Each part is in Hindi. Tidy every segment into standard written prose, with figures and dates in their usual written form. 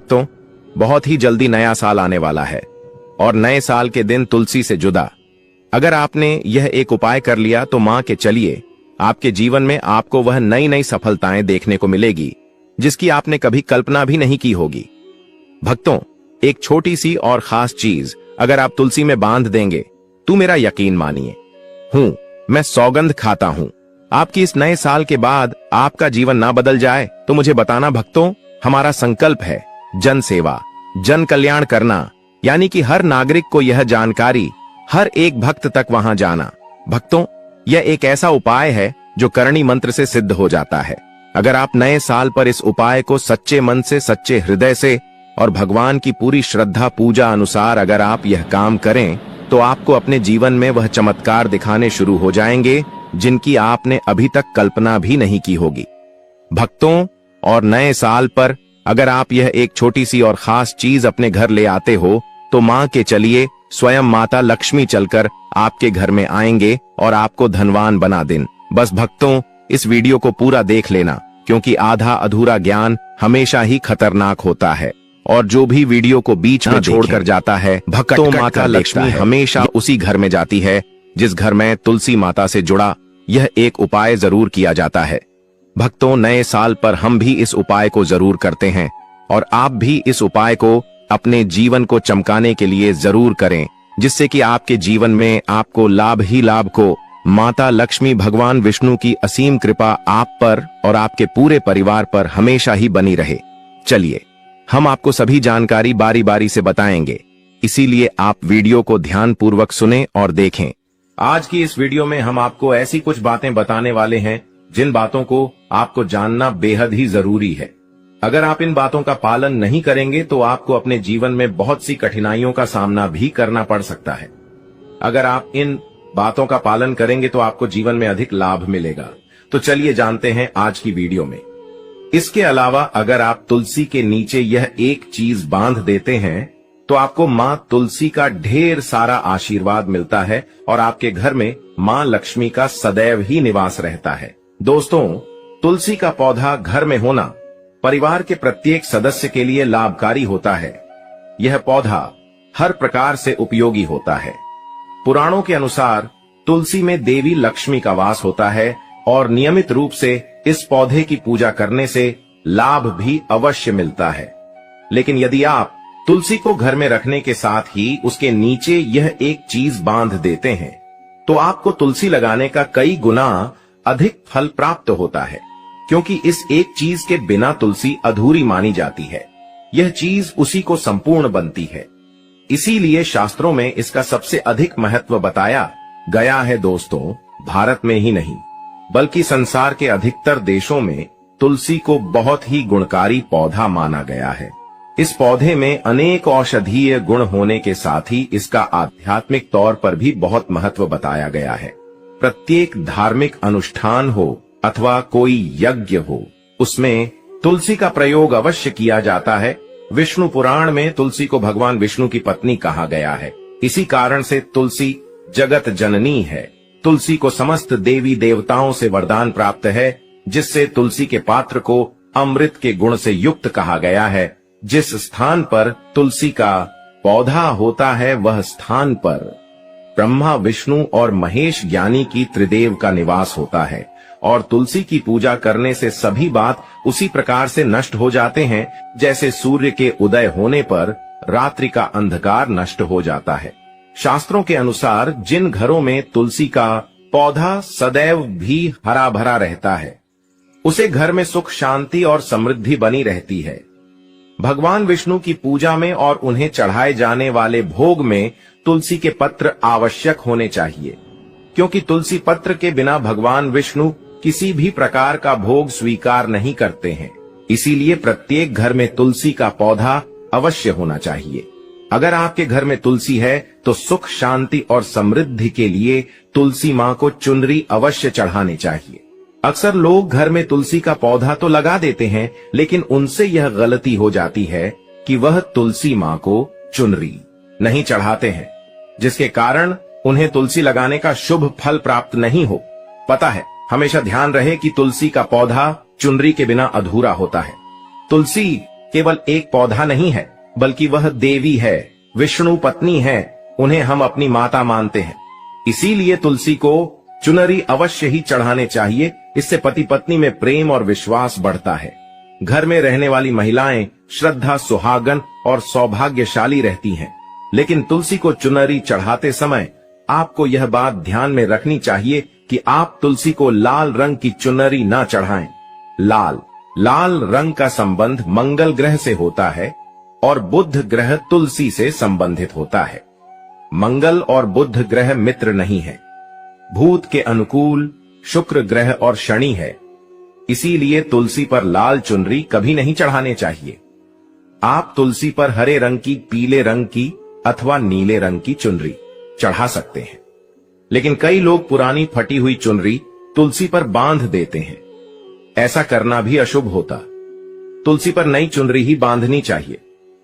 भक्तों, बहुत ही जल्दी नया साल आने वाला है और नए साल के दिन तुलसी से जुदा अगर आपने यह एक उपाय कर लिया तो मान के चलिए आपके जीवन में आपको वह नई नई सफलताएं देखने को मिलेगी जिसकी आपने कभी कल्पना भी नहीं की होगी। भक्तों, एक छोटी सी और खास चीज अगर आप तुलसी में बांध देंगे तो मेरा यकीन मानिए, मैं सौगंध खाता हूं, आपकी इस नए साल के बाद आपका जीवन ना बदल जाए तो मुझे बताना। भक्तों, हमारा संकल्प है जन सेवा, जन कल्याण करना, यानी कि हर नागरिक को यह जानकारी हर एक भक्त तक वहां जाना। भक्तों, यह एक ऐसा उपाय है जो करणी मंत्र से सिद्ध हो जाता है। अगर आप नए साल पर इस उपाय को सच्चे मन से, सच्चे हृदय से और भगवान की पूरी श्रद्धा पूजा अनुसार अगर आप यह काम करें तो आपको अपने जीवन में वह चमत्कार दिखाने शुरू हो जाएंगे जिनकी आपने अभी तक कल्पना भी नहीं की होगी। भक्तों, और नए साल पर अगर आप यह एक छोटी सी और खास चीज अपने घर ले आते हो तो मान के चलिए स्वयं माता लक्ष्मी चलकर आपके घर में आएंगे और आपको धनवान बना दें। बस भक्तों, इस वीडियो को पूरा देख लेना क्योंकि आधा अधूरा ज्ञान हमेशा ही खतरनाक होता है और जो भी वीडियो को बीच में छोड़कर जाता है भक्तों, माता लक्ष्मी हमेशा उसी घर में जाती है जिस घर में तुलसी माता से जुड़ा यह एक उपाय जरूर किया जाता है। भक्तों, नए साल पर हम भी इस उपाय को जरूर करते हैं और आप भी इस उपाय को अपने जीवन को चमकाने के लिए जरूर करें जिससे कि आपके जीवन में आपको लाभ ही लाभ को माता लक्ष्मी भगवान विष्णु की असीम कृपा आप पर और आपके पूरे परिवार पर हमेशा ही बनी रहे। चलिए, हम आपको सभी जानकारी बारी बारी से बताएंगे, इसीलिए आप वीडियो को ध्यान पूर्वक सुने और देखें। आज की इस वीडियो में हम आपको ऐसी कुछ बातें बताने वाले हैं जिन बातों को आपको जानना बेहद ही जरूरी है। अगर आप इन बातों का पालन नहीं करेंगे तो आपको अपने जीवन में बहुत सी कठिनाइयों का सामना भी करना पड़ सकता है। अगर आप इन बातों का पालन करेंगे तो आपको जीवन में अधिक लाभ मिलेगा। तो चलिए जानते हैं आज की वीडियो में। इसके अलावा अगर आप तुलसी के नीचे यह एक चीज बांध देते हैं तो आपको मां तुलसी का ढेर सारा आशीर्वाद मिलता है और आपके घर में मां लक्ष्मी का सदैव ही निवास रहता है। दोस्तों, तुलसी का पौधा घर में होना परिवार के प्रत्येक सदस्य के लिए लाभकारी होता है। यह पौधा हर प्रकार से उपयोगी होता है। पुराणों के अनुसार तुलसी में देवी लक्ष्मी का वास होता है और नियमित रूप से इस पौधे की पूजा करने से लाभ भी अवश्य मिलता है। लेकिन यदि आप तुलसी को घर में रखने के साथ ही उसके नीचे यह एक चीज बांध देते हैं तो आपको तुलसी लगाने का कई गुना अधिक फल प्राप्त होता है, क्योंकि इस एक चीज के बिना तुलसी अधूरी मानी जाती है। यह चीज उसी को संपूर्ण बनती है। इसीलिए शास्त्रों में इसका सबसे अधिक महत्व बताया गया है। दोस्तों, भारत में ही नहीं बल्कि संसार के अधिकतर देशों में तुलसी को बहुत ही गुणकारी पौधा माना गया है। इस पौधे में अनेक औषधीय गुण होने के साथ ही इसका आध्यात्मिक तौर पर भी बहुत महत्व बताया गया है। प्रत्येक धार्मिक अनुष्ठान हो अथवा कोई यज्ञ हो, उसमें तुलसी का प्रयोग अवश्य किया जाता है। विष्णु पुराण में तुलसी को भगवान विष्णु की पत्नी कहा गया है। इसी कारण से तुलसी जगत जननी है। तुलसी को समस्त देवी देवताओं से वरदान प्राप्त है, जिससे तुलसी के पात्र को अमृत के गुण से युक्त कहा गया है। जिस स्थान पर तुलसी का पौधा होता है वह स्थान पर ब्रह्मा, विष्णु और महेश ज्ञानी की त्रिदेव का निवास होता है और तुलसी की पूजा करने से सभी बात उसी प्रकार से नष्ट हो जाते हैं जैसे सूर्य के उदय होने पर रात्रि का अंधकार नष्ट हो जाता है। शास्त्रों के अनुसार जिन घरों में तुलसी का पौधा सदैव भी हरा भरा रहता है उसे घर में सुख, शांति और समृद्धि बनी रहती है। भगवान विष्णु की पूजा में और उन्हें चढ़ाए जाने वाले भोग में तुलसी के पत्र आवश्यक होने चाहिए, क्योंकि तुलसी पत्र के बिना भगवान विष्णु किसी भी प्रकार का भोग स्वीकार नहीं करते हैं। इसीलिए प्रत्येक घर में तुलसी का पौधा अवश्य होना चाहिए। अगर आपके घर में तुलसी है तो सुख, शांति और समृद्धि के लिए तुलसी मां को चुनरी अवश्य चढ़ानी चाहिए। अक्सर लोग घर में तुलसी का पौधा तो लगा देते हैं, लेकिन उनसे यह गलती हो जाती है कि वह तुलसी मां को चुनरी नहीं चढ़ाते हैं, जिसके कारण उन्हें तुलसी लगाने का शुभ फल प्राप्त नहीं हो। पता है, हमेशा ध्यान रहे कि तुलसी का पौधा चुनरी के बिना अधूरा होता है। तुलसी केवल एक पौधा नहीं है, बल्कि वह देवी है, विष्णु पत्नी है। उन्हें हम अपनी माता मानते हैं। इसीलिए तुलसी को चुनरी अवश्य ही चढ़ाने चाहिए। इससे पति पत्नी में प्रेम और विश्वास बढ़ता है। घर में रहने वाली महिलाएं श्रद्धा, सुहागन और सौभाग्यशाली रहती हैं। लेकिन तुलसी को चुनरी चढ़ाते समय आपको यह बात ध्यान में रखनी चाहिए कि आप तुलसी को लाल रंग की चुनरी न चढ़ाएं। लाल रंग का संबंध मंगल ग्रह से होता है और बुध ग्रह तुलसी से संबंधित होता है। मंगल और बुध ग्रह मित्र नहीं है, भूत के अनुकूल शुक्र ग्रह और शनि है। इसीलिए तुलसी पर लाल चुनरी कभी नहीं चढ़ाने चाहिए। आप तुलसी पर हरे रंग की, पीले रंग की अथवा नीले रंग की चुनरी चढ़ा सकते हैं। लेकिन कई लोग पुरानी फटी हुई चुनरी तुलसी पर बांध देते हैं। ऐसा करना भी अशुभ होता। तुलसी पर नई चुनरी ही बांधनी चाहिए।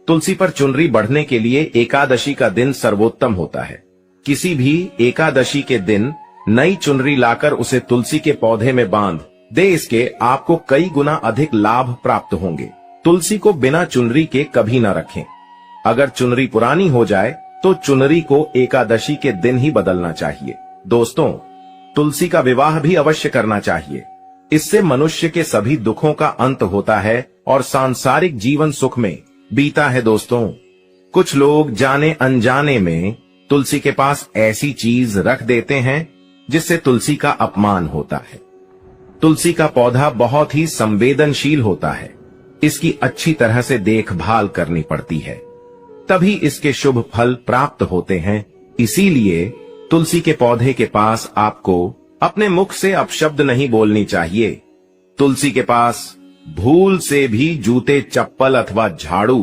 तुलसी पर चुनरी बढ़ने के लिए एकादशी का दिन सर्वोत्तम होता है। किसी भी एकादशी के दिन नई चुनरी लाकर उसे तुलसी के पौधे में बांध दे। इसके आपको कई गुना अधिक लाभ प्राप्त होंगे। तुलसी को बिना चुनरी के कभी न रखें। अगर चुनरी पुरानी हो जाए तो चुनरी को एकादशी के दिन ही बदलना चाहिए। दोस्तों, तुलसी का विवाह भी अवश्य करना चाहिए। इससे मनुष्य के सभी दुखों का अंत होता है और सांसारिक जीवन सुख में बीता है। दोस्तों, कुछ लोग जाने अनजाने में तुलसी के पास ऐसी चीज रख देते हैं जिससे तुलसी का अपमान होता है। तुलसी का पौधा बहुत ही संवेदनशील होता है। इसकी अच्छी तरह से देखभाल करनी पड़ती है, तभी इसके शुभ फल प्राप्त होते हैं। इसीलिए तुलसी के पौधे के पास आपको अपने मुख से अपशब्द नहीं बोलनी चाहिए। तुलसी के पास भूल से भी जूते, चप्पल अथवा झाड़ू,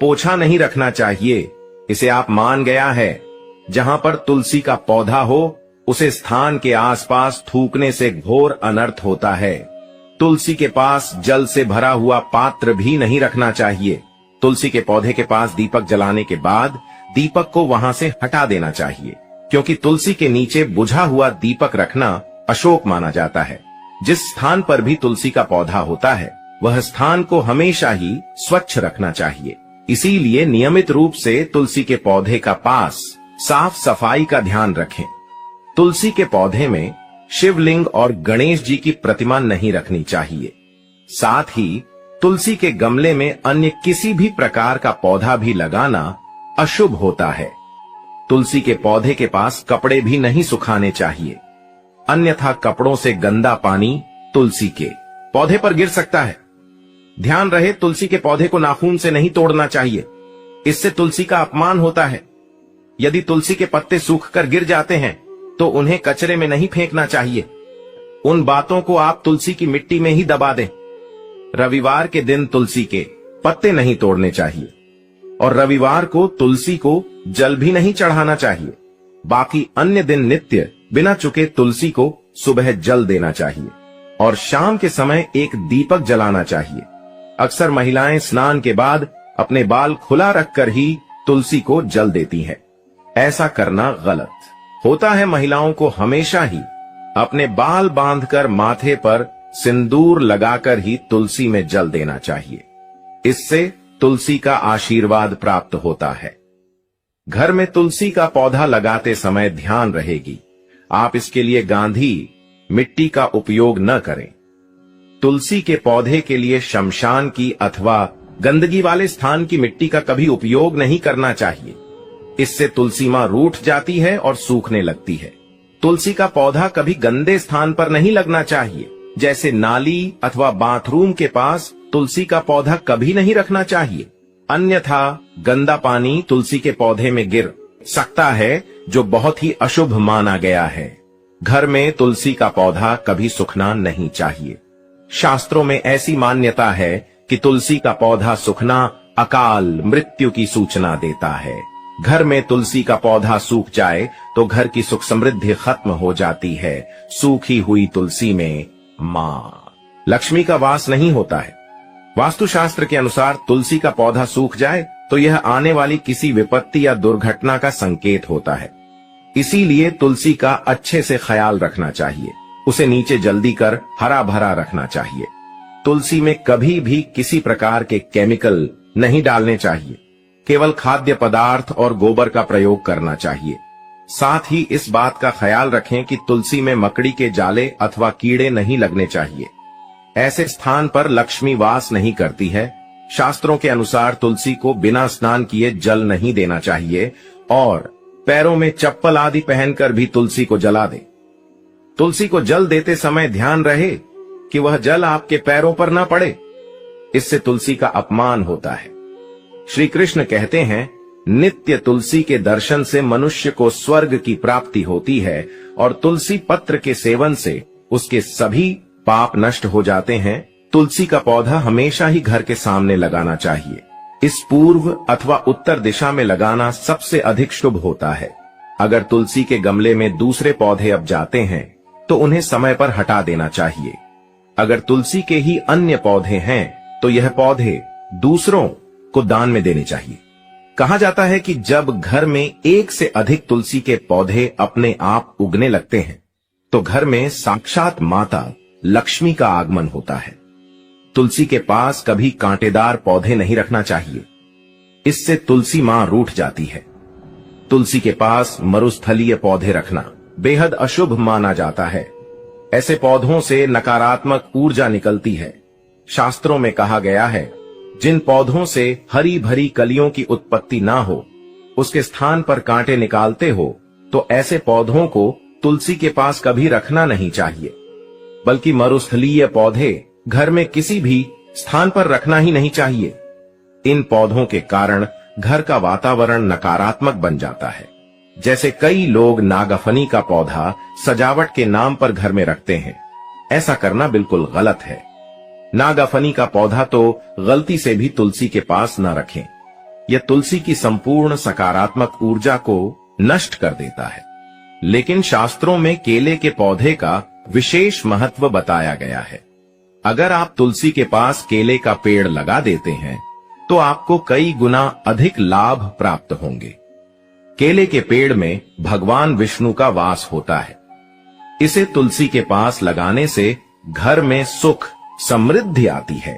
पोछा नहीं रखना चाहिए। इसे आप मान गया है, जहां पर तुलसी का पौधा हो उसे स्थान के आसपास थूकने से घोर अनर्थ होता है। तुलसी के पास जल से भरा हुआ पात्र भी नहीं रखना चाहिए। तुलसी के पौधे के पास दीपक जलाने के बाद दीपक को वहां से हटा देना चाहिए, क्योंकि तुलसी के नीचे बुझा हुआ दीपक रखना अशुभ माना जाता है। जिस स्थान पर भी तुलसी का पौधा होता है वह स्थान को हमेशा ही स्वच्छ रखना चाहिए। इसीलिए नियमित रूप से तुलसी के पौधे का पास साफ सफाई का ध्यान रखें। तुलसी के पौधे में शिवलिंग और गणेश जी की प्रतिमा नहीं रखनी चाहिए। साथ ही तुलसी के गमले में अन्य किसी भी प्रकार का पौधा भी लगाना अशुभ होता है। तुलसी के पौधे के पास कपड़े भी नहीं सुखाने चाहिए, अन्यथा कपड़ों से गंदा पानी तुलसी के पौधे पर गिर सकता है। ध्यान रहे, तुलसी के पौधे को नाखून से नहीं तोड़ना चाहिए, इससे तुलसी का अपमान होता है। यदि तुलसी के पत्ते सूखकर गिर जाते हैं तो उन्हें कचरे में नहीं फेंकना चाहिए। उन बातों को आप तुलसी की मिट्टी में ही दबा दें। रविवार के दिन तुलसी के पत्ते नहीं तोड़ने चाहिए और रविवार को तुलसी को जल भी नहीं चढ़ाना चाहिए। बाकी अन्य दिन नित्य बिना चुके तुलसी को सुबह जल देना चाहिए और शाम के समय एक दीपक जलाना चाहिए। अक्सर महिलाएं स्नान के बाद अपने बाल खुला रखकर ही तुलसी को जल देती हैं। ऐसा करना गलत होता है। महिलाओं को हमेशा ही अपने बाल बांधकर माथे पर सिंदूर लगाकर ही तुलसी में जल देना चाहिए। इससे तुलसी का आशीर्वाद प्राप्त होता है। घर में तुलसी का पौधा लगाते समय ध्यान रहेगी, आप इसके लिए गांधी मिट्टी का उपयोग न करें। तुलसी के पौधे के लिए शमशान की अथवा गंदगी वाले स्थान की मिट्टी का कभी उपयोग नहीं करना चाहिए। इससे तुलसी मां रूठ जाती है और सूखने लगती है। तुलसी का पौधा कभी गंदे स्थान पर नहीं लगना चाहिए, जैसे नाली अथवा बाथरूम के पास तुलसी का पौधा कभी नहीं रखना चाहिए, अन्यथा गंदा पानी तुलसी के पौधे में गिर सकता है, जो बहुत ही अशुभ माना गया है। घर में तुलसी का पौधा कभी सूखना नहीं चाहिए। शास्त्रों में ऐसी मान्यता है कि तुलसी का पौधा सूखना अकाल मृत्यु की सूचना देता है। घर में तुलसी का पौधा सूख जाए तो घर की सुख समृद्धि खत्म हो जाती है। सूखी हुई तुलसी में मां लक्ष्मी का वास नहीं होता है। वास्तुशास्त्र के अनुसार तुलसी का पौधा सूख जाए तो यह आने वाली किसी विपत्ति या दुर्घटना का संकेत होता है। इसीलिए तुलसी का अच्छे से ख्याल रखना चाहिए। उसे नीचे जल्दी कर हरा भरा रखना चाहिए। तुलसी में कभी भी किसी प्रकार के केमिकल नहीं डालने चाहिए। केवल खाद्य पदार्थ और गोबर का प्रयोग करना चाहिए। साथ ही इस बात का ख्याल रखें कि तुलसी में मकड़ी के जाले अथवा कीड़े नहीं लगने चाहिए। ऐसे स्थान पर लक्ष्मी वास नहीं करती है। शास्त्रों के अनुसार तुलसी को बिना स्नान किए जल नहीं देना चाहिए और पैरों में चप्पल आदि पहनकर भी तुलसी को जला दे। तुलसी को जल देते समय ध्यान रहे कि वह जल आपके पैरों पर न पड़े, इससे तुलसी का अपमान होता है। श्री कृष्ण कहते हैं, नित्य तुलसी के दर्शन से मनुष्य को स्वर्ग की प्राप्ति होती है और तुलसी पत्र के सेवन से उसके सभी पाप नष्ट हो जाते हैं। तुलसी का पौधा हमेशा ही घर के सामने लगाना चाहिए। इस पूर्व अथवा उत्तर दिशा में लगाना सबसे अधिक शुभ होता है। अगर तुलसी के गमले में दूसरे पौधे अब जाते हैं तो उन्हें समय पर हटा देना चाहिए। अगर तुलसी के ही अन्य पौधे हैं तो यह पौधे दूसरों को दान में देने चाहिए। कहा जाता है कि जब घर में एक से अधिक तुलसी के पौधे अपने आप उगने लगते हैं तो घर में साक्षात माता लक्ष्मी का आगमन होता है। तुलसी के पास कभी कांटेदार पौधे नहीं रखना चाहिए, इससे तुलसी मां रूठ जाती है। तुलसी के पास मरुस्थलीय पौधे रखना बेहद अशुभ माना जाता है। ऐसे पौधों से नकारात्मक ऊर्जा निकलती है। शास्त्रों में कहा गया है, जिन पौधों से हरी भरी कलियों की उत्पत्ति ना हो, उसके स्थान पर कांटे निकालते हो, तो ऐसे पौधों को तुलसी के पास कभी रखना नहीं चाहिए। बल्कि मरुस्थलीय पौधे घर में किसी भी स्थान पर रखना ही नहीं चाहिए। इन पौधों के कारण घर का वातावरण नकारात्मक बन जाता है। जैसे कई लोग नागफनी का पौधा सजावट के नाम पर घर में रखते हैं। ऐसा करना बिल्कुल गलत है। नागफनी का पौधा तो गलती से भी तुलसी के पास न रखें। यह तुलसी की संपूर्ण सकारात्मक ऊर्जा को नष्ट कर देता है। लेकिन शास्त्रों में केले के पौधे का विशेष महत्व बताया गया है। अगर आप तुलसी के पास केले का पेड़ लगा देते हैं तो आपको कई गुना अधिक लाभ प्राप्त होंगे। केले के पेड़ में भगवान विष्णु का वास होता है। इसे तुलसी के पास लगाने से घर में सुख समृद्धि आती है।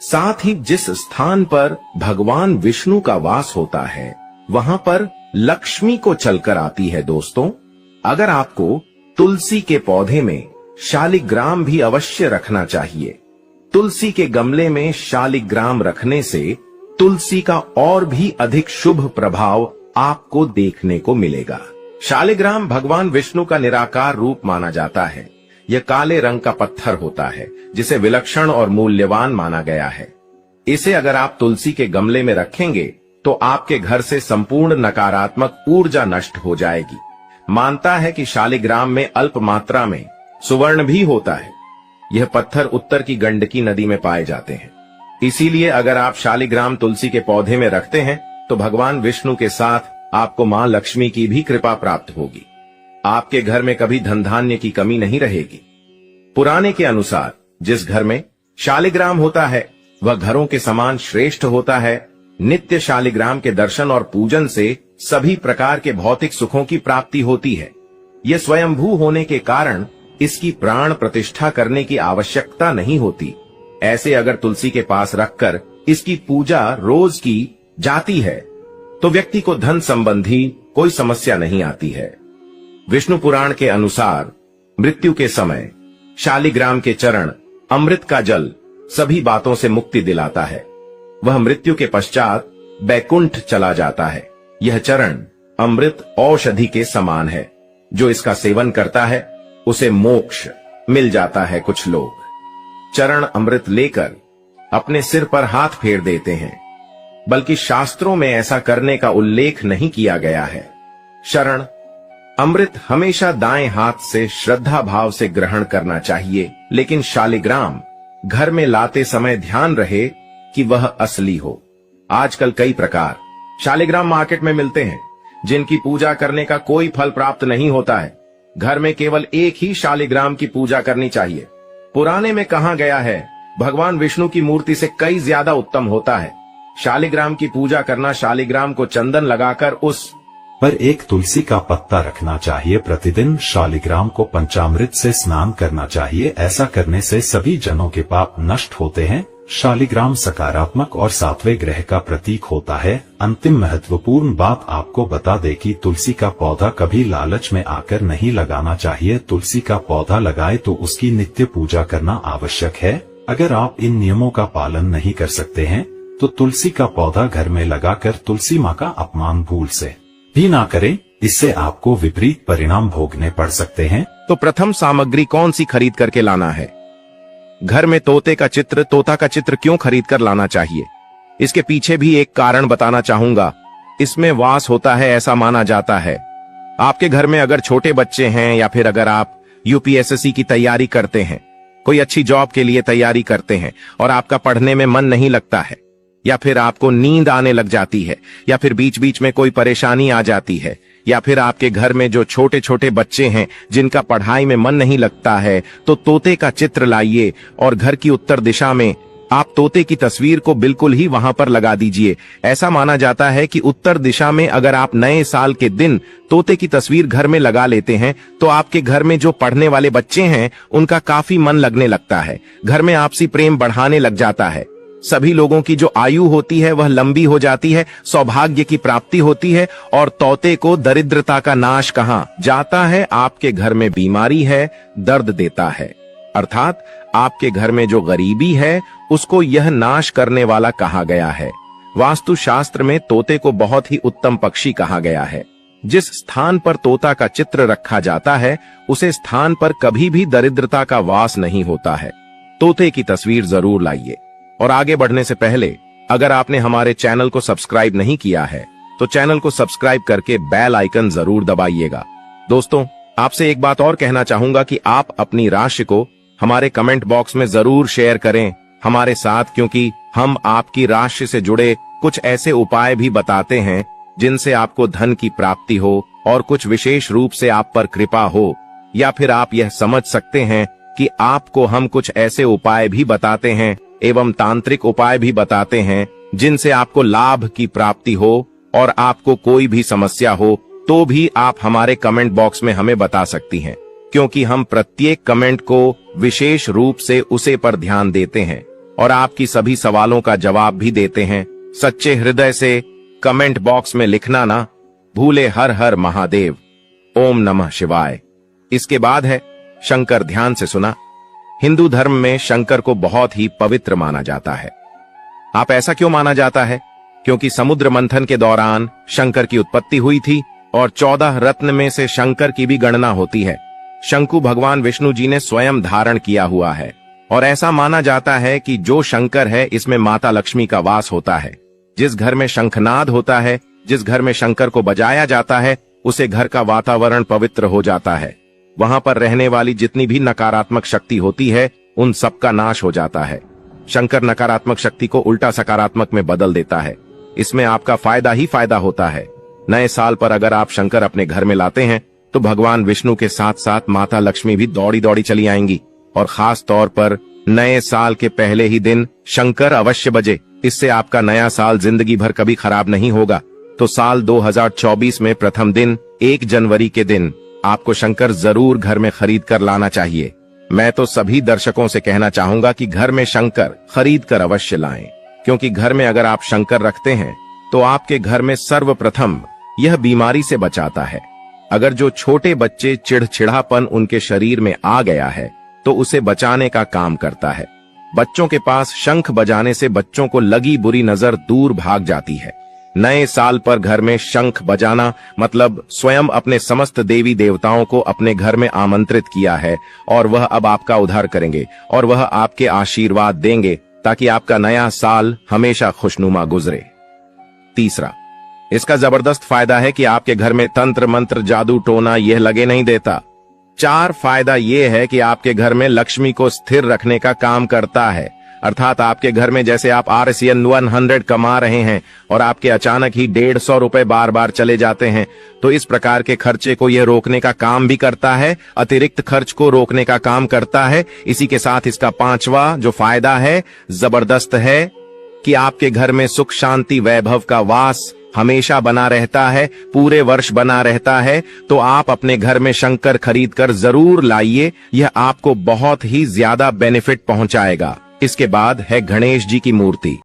साथ ही जिस स्थान पर भगवान विष्णु का वास होता है वहां पर लक्ष्मी को चलकर आती है। दोस्तों, अगर आपको तुलसी के पौधे में शालिग्राम भी अवश्य रखना चाहिए। तुलसी के गमले में शालिग्राम रखने से तुलसी का और भी अधिक शुभ प्रभाव आपको देखने को मिलेगा। शालिग्राम भगवान विष्णु का निराकार रूप माना जाता है। यह काले रंग का पत्थर होता है जिसे विलक्षण और मूल्यवान माना गया है। इसे अगर आप तुलसी के गमले में रखेंगे तो आपके घर से संपूर्ण नकारात्मक ऊर्जा नष्ट हो जाएगी। मानता है कि शालिग्राम में अल्प मात्रा में सुवर्ण भी होता है। यह पत्थर उत्तर की गंडकी नदी में पाए जाते हैं। इसीलिए अगर आप शालिग्राम तुलसी के पौधे में रखते हैं तो भगवान विष्णु के साथ आपको मां लक्ष्मी की भी कृपा प्राप्त होगी। आपके घर में कभी धन धान्य की कमी नहीं रहेगी। पुराने के अनुसार जिस घर में शालिग्राम होता है वह घरों के समान श्रेष्ठ होता है। नित्य शालिग्राम के दर्शन और पूजन से सभी प्रकार के भौतिक सुखों की प्राप्ति होती है। यह स्वयंभू होने के कारण इसकी प्राण प्रतिष्ठा करने की आवश्यकता नहीं होती। ऐसे अगर तुलसी के पास रखकर इसकी पूजा रोज की जाती है तो व्यक्ति को धन संबंधी कोई समस्या नहीं आती है। विष्णु पुराण के अनुसार मृत्यु के समय शालिग्राम के चरण, अमृत का जल सभी बातों से मुक्ति दिलाता है। वह मृत्यु के पश्चात बैकुंठ चला जाता है। यह चरण अमृत औषधि के समान है। जो इसका सेवन करता है उसे मोक्ष मिल जाता है। कुछ लोग चरण अमृत लेकर अपने सिर पर हाथ फेर देते हैं, बल्कि शास्त्रों में ऐसा करने का उल्लेख नहीं किया गया है। शरण अमृत हमेशा दाएं हाथ से श्रद्धा भाव से ग्रहण करना चाहिए, लेकिन शालिग्राम घर में लाते समय ध्यान रहे कि वह असली हो। आजकल कई प्रकार शालिग्राम मार्केट में मिलते हैं जिनकी पूजा करने का कोई फल प्राप्त नहीं होता है। घर में केवल एक ही शालिग्राम की पूजा करनी चाहिए। पुराने में कहा गया है भगवान विष्णु की मूर्ति से कई ज्यादा उत्तम होता है। शालिग्राम की पूजा करना, शालिग्राम को चंदन लगाकर उस पर एक तुलसी का पत्ता रखना चाहिए। प्रतिदिन शालिग्राम को पंचामृत से स्नान करना चाहिए। ऐसा करने से सभी जनों के पाप नष्ट होते हैं। शालिग्राम सकारात्मक और सातवें ग्रह का प्रतीक होता है। अंतिम महत्वपूर्ण बात आपको बता दे कि तुलसी का पौधा कभी लालच में आकर नहीं लगाना चाहिए। तुलसी का पौधा लगाए तो उसकी नित्य पूजा करना आवश्यक है। अगर आप इन नियमों का पालन नहीं कर सकते हैं तो तुलसी का पौधा घर में लगाकर तुलसी माँ का अपमान भूल से भी ना करें। इससे आपको विपरीत परिणाम भोगने पड़ सकते हैं। तो प्रथम सामग्री कौन सी खरीद करके लाना है? घर में तोता का चित्र क्यों खरीद कर लाना चाहिए? इसके पीछे भी एक कारण बताना चाहूंगा। इसमें वास होता है ऐसा माना जाता है। आपके घर में अगर छोटे बच्चे हैं या फिर अगर आप यूपीएससी की तैयारी करते हैं, कोई अच्छी जॉब के लिए तैयारी करते हैं और आपका पढ़ने में मन नहीं लगता है, या फिर आपको नींद आने लग जाती है, या फिर बीच बीच में कोई परेशानी आ जाती है, या फिर आपके घर में जो छोटे छोटे बच्चे हैं जिनका पढ़ाई में मन नहीं लगता है, तो तोते का चित्र लाइए और घर की उत्तर दिशा में आप तोते की तस्वीर को बिल्कुल ही वहां पर लगा दीजिए। ऐसा माना जाता है कि उत्तर दिशा में अगर आप नए साल के दिन तोते की तस्वीर घर में लगा लेते हैं तो आपके घर में जो पढ़ने वाले बच्चे हैं उनका काफी मन लगने लगता है। घर में आपसी प्रेम बढ़ाने लग जाता है। सभी लोगों की जो आयु होती है वह लंबी हो जाती है, सौभाग्य की प्राप्ति होती है और तोते को दरिद्रता का नाश कहा जाता है। आपके घर में बीमारी है, दर्द देता है, अर्थात आपके घर में जो गरीबी है उसको यह नाश करने वाला कहा गया है। वास्तु शास्त्र में तोते को बहुत ही उत्तम पक्षी कहा गया है। जिस स्थान पर तोता का चित्र रखा जाता है उसे स्थान पर कभी भी दरिद्रता का वास नहीं होता है। तोते की तस्वीर जरूर लाइए। और आगे बढ़ने से पहले अगर आपने हमारे चैनल को सब्सक्राइब नहीं किया है तो चैनल को सब्सक्राइब करके बेल आइकन जरूर दबाइएगा। दोस्तों, आपसे एक बात और कहना चाहूंगा कि आप अपनी राशि को हमारे कमेंट बॉक्स में जरूर शेयर करें हमारे साथ, क्योंकि हम आपकी राशि से जुड़े कुछ ऐसे उपाय भी बताते हैं जिनसे आपको धन की प्राप्ति हो और कुछ विशेष रूप से आप पर कृपा हो। या फिर आप यह समझ सकते हैं कि आपको हम कुछ ऐसे उपाय भी बताते हैं एवं तांत्रिक उपाय भी बताते हैं जिनसे आपको लाभ की प्राप्ति हो और आपको कोई भी समस्या हो तो भी आप हमारे कमेंट बॉक्स में हमें बता सकती हैं, क्योंकि हम प्रत्येक कमेंट को विशेष रूप से उसे पर ध्यान देते हैं और आपकी सभी सवालों का जवाब भी देते हैं। सच्चे हृदय से कमेंट बॉक्स में लिखना ना भूले। हर हर महादेव, ओम नमः शिवाय। इसके बाद है शंकर। ध्यान से सुना। हिंदू धर्म में शंकर को बहुत ही पवित्र माना जाता है। आप ऐसा क्यों माना जाता है? क्योंकि समुद्र मंथन के दौरान शंकर की उत्पत्ति हुई थी और 14 रत्न में से शंकर की भी गणना होती है। शंकु भगवान विष्णु जी ने स्वयं धारण किया हुआ है और ऐसा माना जाता है कि जो शंकर है इसमें माता लक्ष्मी का वास होता है। जिस घर में शंखनाद होता है, जिस घर में शंकर को बजाया जाता है, उसे घर का वातावरण पवित्र हो जाता है। वहां पर रहने वाली जितनी भी नकारात्मक शक्ति होती है उन सब का नाश हो जाता है। शंकर नकारात्मक शक्ति को उल्टा सकारात्मक में बदल देता है। इसमें आपका फायदा ही फायदा होता है। नए साल पर अगर आप शंकर अपने घर में लाते हैं तो भगवान विष्णु के साथ साथ माता लक्ष्मी भी दौड़ी दौड़ी चली आएंगी। और खास तौर पर नए साल के पहले ही दिन शंकर अवश्य बजे। इससे आपका नया साल जिंदगी भर कभी खराब नहीं होगा। तो साल 2024 में प्रथम दिन 1 जनवरी के दिन आपको शंकर जरूर घर में खरीद कर लाना चाहिए। मैं तो सभी दर्शकों से कहना चाहूंगा कि घर में शंकर खरीद कर अवश्य लाएं, क्योंकि घर में अगर आप शंकर रखते हैं तो आपके घर में सर्वप्रथम यह बीमारी से बचाता है। अगर जो छोटे बच्चे चिड़चिड़ापन उनके शरीर में आ गया है तो उसे बचाने का काम करता है। बच्चों के पास शंख बजाने से बच्चों को लगी बुरी नजर दूर भाग जाती है। नए साल पर घर में शंख बजाना मतलब स्वयं अपने समस्त देवी देवताओं को अपने घर में आमंत्रित किया है और वह अब आपका उद्धार करेंगे और वह आपके आशीर्वाद देंगे ताकि आपका नया साल हमेशा खुशनुमा गुजरे। तीसरा, इसका जबरदस्त फायदा है कि आपके घर में तंत्र मंत्र जादू टोना यह लगे नहीं देता। 4 फायदा यह है कि आपके घर में लक्ष्मी को स्थिर रखने का काम करता है। अर्थात आपके घर में जैसे आप RCN 100 कमा रहे हैं और आपके अचानक ही 150 रुपए बार बार चले जाते हैं, तो इस प्रकार के खर्चे को यह रोकने का काम भी करता है, अतिरिक्त खर्च को रोकने का काम करता है। इसी के साथ इसका 5वां जो फायदा है जबरदस्त है कि आपके घर में सुख शांति वैभव का वास हमेशा बना रहता है, पूरे वर्ष बना रहता है, तो आप अपने घर में शंकर खरीद कर जरूर लाइए। यह आपको बहुत ही ज्यादा बेनिफिट पहुंचाएगा। इसके बाद है गणेश जी की मूर्ति।